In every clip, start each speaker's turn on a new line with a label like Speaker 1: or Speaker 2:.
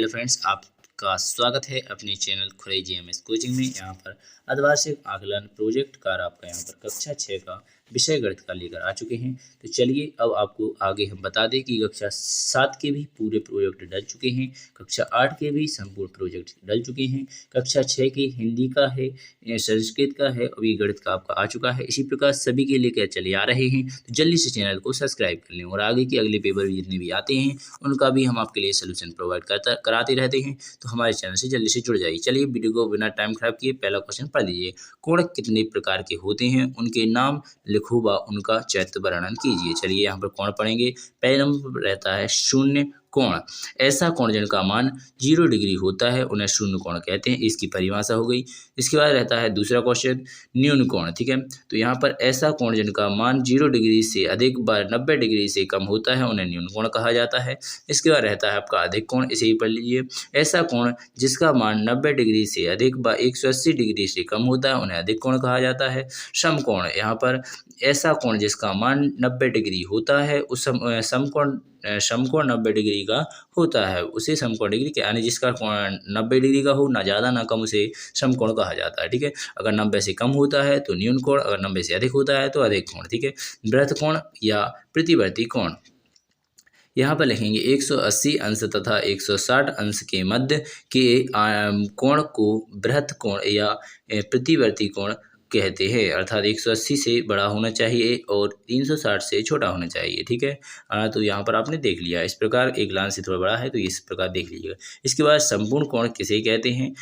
Speaker 1: Hello friends, आपका स्वागत है अपने चैनल खुरई जीएमएस कोचिंग में। यहाँ पर अर्धवार्षिक आकलन प्रोजेक्ट कार आपका यहाँ पर कक्षा 6 का विषय गणित का लेकर आ चुके हैं। तो चलिए अब आपको आगे हम बता दें कि कक्षा 7 के भी पूरे प्रोजेक्ट डल चुके हैं, कक्षा 8 के भी संपूर्ण प्रोजेक्ट डल चुके हैं, कक्षा 6 की हिंदी का है, संस्कृत का है, अभी गणित का आपका आ चुका है। इसी प्रकार सभी के लेकर चले आ रहे हैं। तो जल्दी से चैनल को सब्सक्राइब कर लें और आगे के अगले पेपर भी जितने भी आते हैं उनका भी हम आपके लिए सोल्यूशन प्रोवाइड कराते रहते हैं। तो हमारे चैनल से जल्दी से जुड़ जाइए। चलिए वीडियो को बिना टाइम खराब किए पहला क्वेश्चन पढ़ लीजिए। कोण कितने प्रकार के होते हैं, उनके नाम लिखो व उनका चैत्य वर्णन कीजिए। चलिए यहाँ पर कोण पढ़ेंगे। पहले नंबर पर रहता है शून्य कोण। ऐसा कोण जिनका मान 0 डिग्री होता है उन्हें शून्य कोण कहते हैं। इसकी परिभाषा हो गई। इसके बाद रहता है दूसरा क्वेश्चन न्यून कोण। ठीक है, तो यहाँ पर ऐसा कोण जिनका मान 0 डिग्री से अधिक व 90 डिग्री से कम होता है उन्हें न्यून कोण कहा जाता है। इसके बाद रहता है आपका अधिक कोण, इसे ही पढ़ लीजिए। ऐसा कोण जिसका मान 90 डिग्री से अधिक व 180 डिग्री से कम होता है उन्हें अधिक कोण कहा जाता है। समकोण, यहाँ पर ऐसा कोण जिसका मान 90 डिग्री होता है उस समकोण 90 डिग्री का होता है उसे समकोण डिग्री के यानी जिसका कोण 90 डिग्री का हो, ना ज़्यादा ना कम, उसे समकोण कहा जाता है। ठीक है, अगर 90 से कम होता है तो न्यून कोण, अगर 90 से अधिक होता है तो अधिक कोण। ठीक है, वृत्त कोण या प्रतिवर्ती कोण, यहाँ पर लिखेंगे 180 अंश तथा 160 अंश के मध्य के कोण को बृहत् कोण या प्रतिवर्ती कोण कहते हैं। अर्थात 180 से बड़ा होना चाहिए और 360 से छोटा होना चाहिए। ठीक है, तो यहाँ पर आपने देख लिया। इस प्रकार एक लाइन से थोड़ा बड़ा है तो इस प्रकार देख लीजिएगा। इसके बाद संपूर्ण कोण किसे कहते हैं?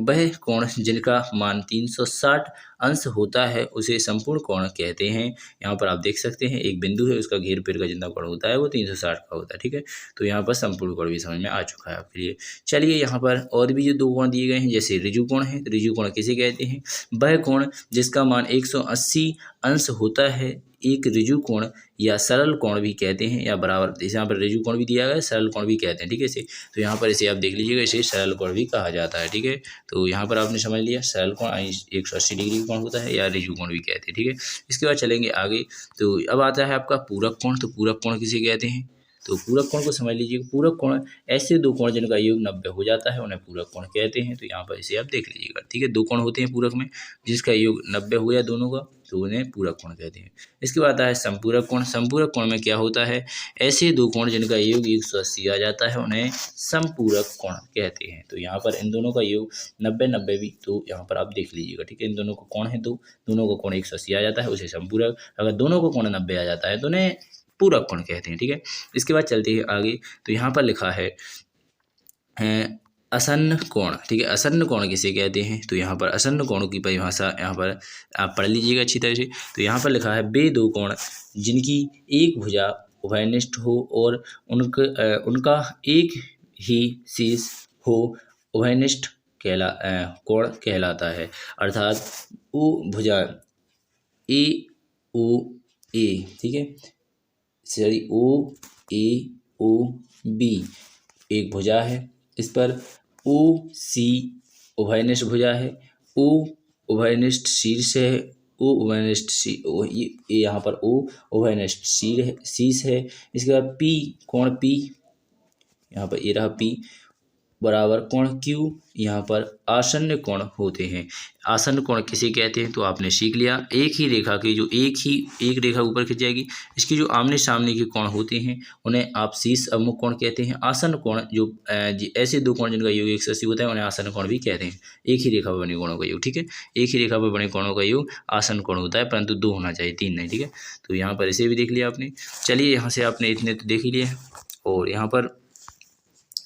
Speaker 1: वह कोण जिनका मान 360 अंश होता है उसे संपूर्ण कोण कहते हैं। यहाँ पर आप देख सकते हैं एक बिंदु है, उसका घेर पेड़ का जितना कोण होता है वो 360 का होता है। ठीक है, तो यहाँ पर संपूर्ण कोण भी समझ में आ चुका है आपके लिए। चलिए यहाँ पर और भी जो दो कोण दिए गए हैं, जैसे ऋजु कोण है, तो ऋजु कोण किसे कहते हैं? वह कोण जिसका मान 180 अंश होता है एक ऋजु कोण या सरल कोण भी कहते हैं, या बराबर, जैसे यहाँ पर ऋजु कोण भी दिया गया है, सरल कोण भी कहते हैं। ठीक है, इसे तो यहाँ पर इसे आप देख लीजिएगा, इसे सरल कोण भी कहा जाता है। ठीक है, तो यहाँ पर आपने समझ लिया सरल कोण 180 डिग्री का कोण होता है या ऋजु कोण भी कहते हैं। ठीक है, इसके बाद चलेंगे आगे। तो अब आता है आपका पूरक कोण। तो पूरक कोण किसे कहते हैं? तो पूरक कोण को समझ लीजिए। पूरक कोण ऐसे दो कोण जिनका योग 90 हो जाता है उन्हें पूरक कोण कहते हैं। तो यहाँ पर इसे आप देख लीजिएगा। ठीक है, दो कोण होते हैं पूरक में जिसका योग 90 हो गया दोनों का, तो उन्हें पूरक कोण कहते हैं। इसके बाद आता है संपूरक कोण। संपूरक कोण में क्या होता है? ऐसे दो कोण जिनका योग 180 आ जाता है उन्हें समपूरक कोण कहते हैं। तो यहाँ पर इन दोनों का योग 90-90 भी, तो यहाँ पर आप देख लीजिएगा। ठीक है, इन दोनों का कोण है दो, दोनों का कोण 180 आ जाता है उसे समपूरक, अगर दोनों का कोण 90 आ जाता है तो उन्हें पूरक कोण कहते हैं। ठीक है, इसके बाद चलते हैं आगे। तो यहाँ पर लिखा है असन्न कोण। ठीक है, असन्न कोण किसे कहते हैं? तो यहाँ पर असन्न कोण की परिभाषा यहाँ पर आप पढ़ लीजिएगा अच्छी तरह से। तो यहाँ पर लिखा है वे दो कोण जिनकी एक भुजा उभयनिष्ठ हो और उनका एक ही शीर्ष हो उभयनिष्ठ कोण कहलाता है। अर्थात ओ भुजा ए ओ ए, ठीक है, सॉरी ओ ए ओ बी एक भुजा है, इस पर ओ सी उभयनिष्ठ भुजा है, ओ उभयनिष्ठ शीर्ष है, ओ उभयनिष्ठ ये यहाँ पर ओ उभयनिष्ठ शीर्ष है। इसके बाद पी कोण पी, यहाँ पर ये रहा पी बराबर कोण क्यू, यहाँ पर आसन्न कोण होते हैं। आसन्न कोण किसे कहते हैं? तो आपने सीख लिया। एक ही रेखा की जो एक रेखा ऊपर खिंच जाएगी, इसकी जो आमने सामने के कोण होते हैं उन्हें आप शीर्ष अवमुख कोण कहते हैं। आसन्न कोण जो ऐसे दो कोण जिनका योग 180 होता है उन्हें आसन्न कोण भी कहते हैं। एक ही रेखा पर बने कोणों का योग, ठीक है, एक ही रेखा पर बने कोणों का योग आसन्न कोण होता है, परंतु दो होना चाहिए, तीन नहीं। ठीक है, तो यहाँ पर इसे भी देख लिया आपने। चलिए यहाँ से आपने इतने तो देख ही लिए हैं, और यहाँ पर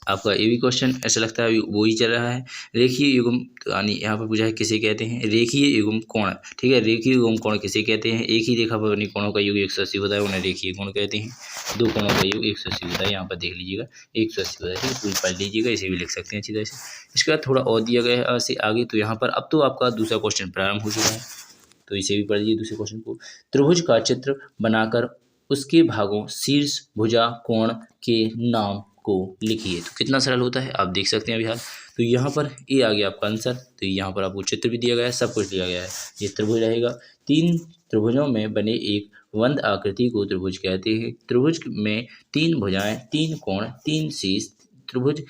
Speaker 1: आपका ये भी क्वेश्चन ऐसा लगता है वो ही चल रहा है। रेखीय युग्म, यानी यहाँ पर पूछा है किसे कहते हैं? रेखीय युग्म कोण। ठीक है, रेखीय युग्म कोण किसे कहते हैं? एक ही रेखा पर बनी कोणों का योग 180 होता है उन्हें रेखीय कोण कहते हैं। दो कोणों का योग 180 होता है, यहाँ पर देख लीजिएगा 180 होता है। ठीक है, पूरी पढ़ लीजिएगा, इसे भी लिख सकते हैं अच्छी तरह से। इसके बाद थोड़ा और दिया गया है ऐसे आगे। तो यहाँ पर अब तो आपका दूसरा क्वेश्चन प्रारंभ हो चुका है, तो इसे भी पढ़ लीजिए दूसरे क्वेश्चन को। त्रिभुज का चित्र बनाकर उसके भागों शीर्ष भुजा कोण के नाम को लिखिए। तो कितना सरल होता है आप देख सकते हैं अभी हाल। तो यहाँ पर ये आ गया आपका आंसर। तो यहाँ पर आपको चित्र भी दिया गया है, सब कुछ दिया गया है। ये त्रिभुज रहेगा, तीन त्रिभुजों में बने एक वंद आकृति को त्रिभुज कहते हैं। त्रिभुज में तीन भुजाएं, तीन कोण, तीन शीर्ष, त्रिभुज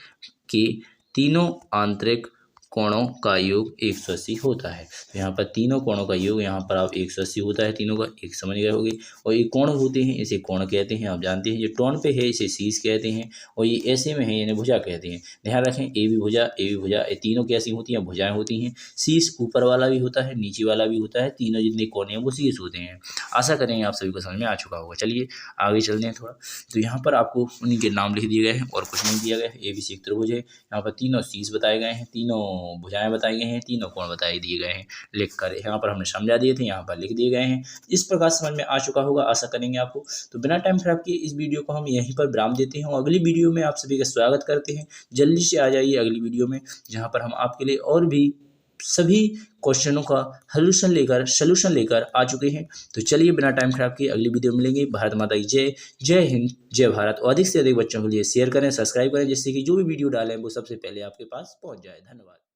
Speaker 1: के तीनों आंतरिक कोणों का योग 180 होता है। तो यहाँ पर तीनों कोणों का योग यहाँ पर आप 180 होता है, तीनों का एक समझ गए होंगे। और ये कोण होते हैं, इसे कोण कहते हैं, आप जानते हैं। ये टोन पे है इसे शीश कहते हैं, और ये ऐसे में है इन्हें भुजा कहते हैं। ध्यान रखें, ए भी भुजा, ए भी भुजा, ये तीनों कैसी होती हैं, भुजाएं होती हैं। शीश ऊपर वाला भी होता है, नीचे वाला भी होता है, तीनों जितने कोने हैं वो शीश होते हैं। आशा करेंगे आप सभी को समझ में आ चुका होगा। चलिए आगे चलते हैं थोड़ा। तो यहाँ पर आपको उन्हीं के नाम लिख दिए गए हैं और कुछ नहीं दिया गया है। ए बी सी एक त्रिभुज है, यहाँ पर तीनों शीश बताए गए हैं, तीनों भुजाएं बताई गए हैं, तीनों कोण बताए दिए गए हैं। लिख कर यहाँ पर हमने समझा दिए थे, यहाँ पर लिख दिए गए हैं। इस प्रकार समझ में आ चुका होगा, आशा करेंगे आपको। तो बिना टाइम खराब किए इस वीडियो को हम यहीं पर विराम देते हैं और अगली वीडियो में आप सभी का स्वागत करते हैं। जल्दी से आ जाइए अगली वीडियो में, जहाँ पर हम आपके लिए और भी सभी क्वेश्चनों का सलूशन लेकर आ चुके हैं। तो चलिए बिना टाइम खराब किए अगली वीडियो में मिलेंगे। भारत माता की जय, जय हिंद, जय भारत। और अधिक से अधिक बच्चों के लिए शेयर करें, सब्सक्राइब करें, जिससे कि जो भी वीडियो डालें वो सबसे पहले आपके पास पहुंच जाए। धन्यवाद।